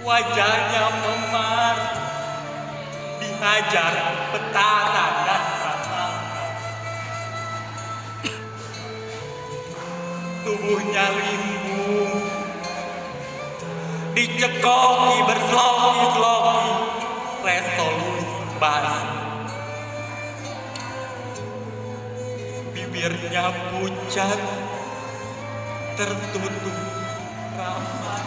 Wajahnya memar, dihajar petaka dan prasangka. Tubuhnya limbung, dicekoki bersloki-sloki resolusi basi. Bibirnya pucat, tertutup rapat.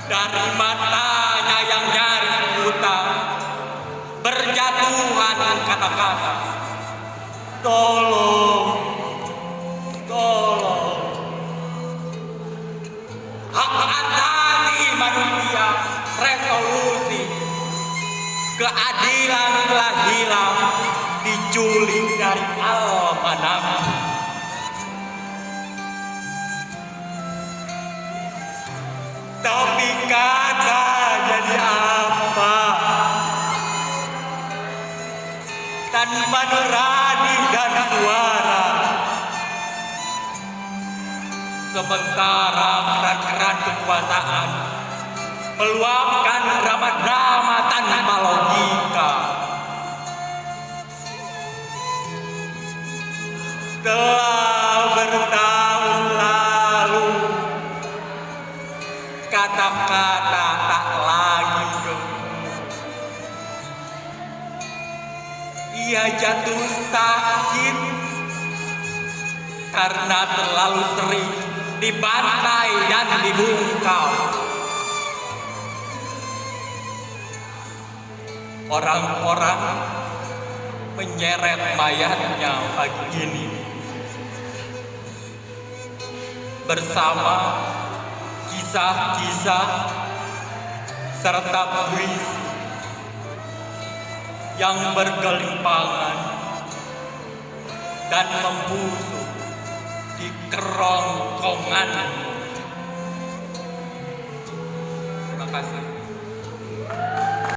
Dari matanya yang nyaris buta, berjatuhan kata-kata, tolong, tolong. Hak asasi manusia, resolusi, keadilan telah hilang, diculik dari al-manam. Tapi kata jadi apa? Tanpa nurani dan suara. Sementara keran-keran kekuasaan meluapkan drama-drama tanpa logika. Telah bertahun lalu, kata-kata tak lagi gemuk. Ia jatuh sakit karena terlalu sering dibantai dan dibungkam. Orang-orang menyeret mayatnya pagi ini bersama kisah-kisah serta puisi yang bergelimpangan dan membusuk di kerongkongan. Terima kasih.